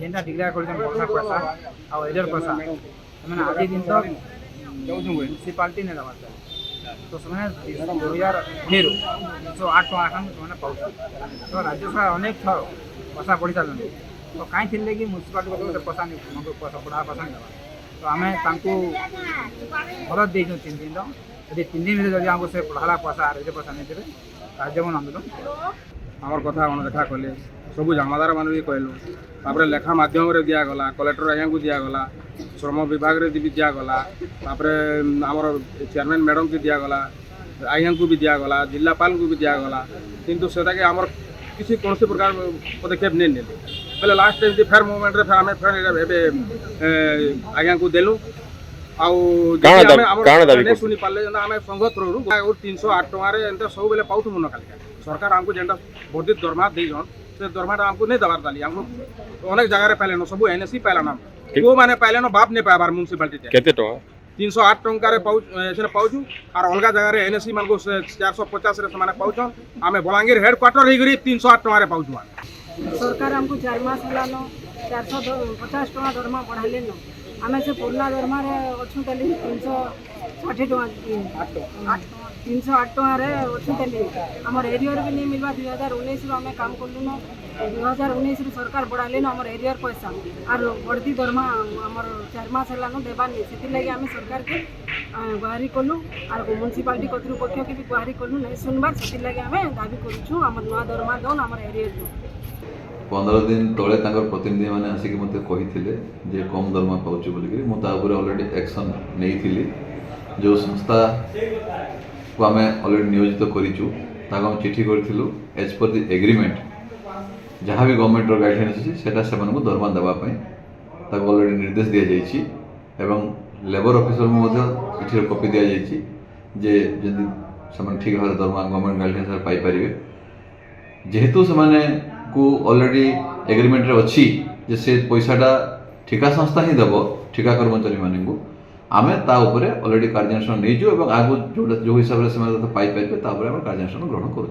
ଯେନ୍ଟା ଡିକ୍ଲେୟାର କରିଛନ୍ ବର୍ଷା ପଇସା ଆଉ ଏଜର ପଇସା ସେମାନେ ଆଜି ଦିନ ତ ମ୍ୟୁନିସିପାଲିଟି ନେଇ ଦେବାର ତ ସେମାନେ 2020 108 ଟଙ୍କା ଏଖାନ ସେମାନେ ପାଉଛନ୍ତି। ତ ରାଜ୍ୟ ସରକାର ଅନେକ ଥର ପଇସା ବଢ଼ି ଚାଲୁଛନ୍ତି ତ କାହିଁ ଥିଲେ କି ମ୍ୟୁନିସିପାଲିଟି ଗୋଟେ ପଇସା ପଇସା ବଢ଼ା ପଇସା ନେବା ତ ଆମେ ତାଙ୍କୁ ଭରତ ଦେଇଛୁ 3 ଦିନ ଯଦି 3 ଦିନ ଭିତରେ ଯଦି ଆମକୁ ସେ ବଢ଼ାଲା ପଇସା ରେଜେ ପଇସା ନେଇଦେବେ ରାଜ୍ୟ ବନ୍ଦ ଆନ୍ଦୋଳନ আমার কথা অনदेखা কলে সবু জামাদার মানে বি কহিলু তারপরে লেখা মাধ্যমে দিয়াগলা কলেক্টর আজ্ঞাকে দিয়াগলা শ্রম বিভাগে বি দিয়াগলা তারপরে আমার চেয়ারম্যান ম্যাডমকে দিয়াগলা আজ্ঞাকে বি দিয়াগলা জিল্লাপালকে বি দিয়াগলা কিন্তু সেটাকে আমার কিছু কোণী প্রকার পদক্ষেপ নেই নেলে বেলে লাস্ট এমনি ফের মুভমেন্টরে আমি ফের এবে আজ্ঞাকে দেলু শুনি পারলে আমি সংঘ থ্রু 308 টাকার এমনি সবুলে পাউথু মনে কালিকা सरकार आमको जेनटा वर्धित दरमा देजन से दरमाटा आमको नहीं दबार दाली हमको अनेक जगह पाइलेन सब एनएससी पाइलान वो माने पाइलेन बाप नहीं पाइबार म्यूनिसिपालिटी केते टका 308 टंका रे पाउछु और अलग जगह रे एनएससी मान को 450 रे माने पाउछन आमे बलांगीर हेडक्वार्टर रे गरी 308 टंका रे पाउछु। सरकार हमको 4 मास हलानो 450 टका दरमा बढ़ाले न आमे से पुरना दरमा रे अछु तली 360 टका 308 टका रे अछु तली हमर एरिया रे भी नहीं मिलबा 2019 रो हमें काम करलु न 2019 रो सरकार बढ़ाले न हमर एरिया पैसा और बढ़ती दरमा हमर 4 मास हला न देबा नहीं सेति लागि हमें सरकार के गुहारी कलु और म्युनिसिपालिटी कर्तृपक्ष के भी गुहारी कलु नहीं सुनबार सेति लागि हमें दाबी करूछु हमर नवा दरमा दोन हमर एरिया रो 15 दिन तले प्रतिनिधि मैंने आसिक मत कही जे कम दरमा पाँच बोलिक मुझे अलरेडी एक्शन नहीं जो संस्था को आम अलरेडी नियोजित करूँ चिठी करूँ एज पर दि एग्रीमेंट जहाँ भी गवर्नमेंट गाइडलाइन अच्छी से दरमा देवाई अलरेडी निर्देश दि जाइए एवं लेबर ऑफिसर को चिठी कॉपी दि जाइए जे जदि ठीक भाव दरमा गवर्नमेंट गाइडलाइन पाइपर जेहेतु से को ऑलरेडी एग्रीमेंट रे अच्छी जे से पैसाटा ठिका संस्था ही देव ठिका कर्मचारी मान को आम ऑलरेडी कार्यानुष्ठान नहीं जो आगु जो हिसाब से पाइपर कार्यानुष्ठान ग्रहण करूँ।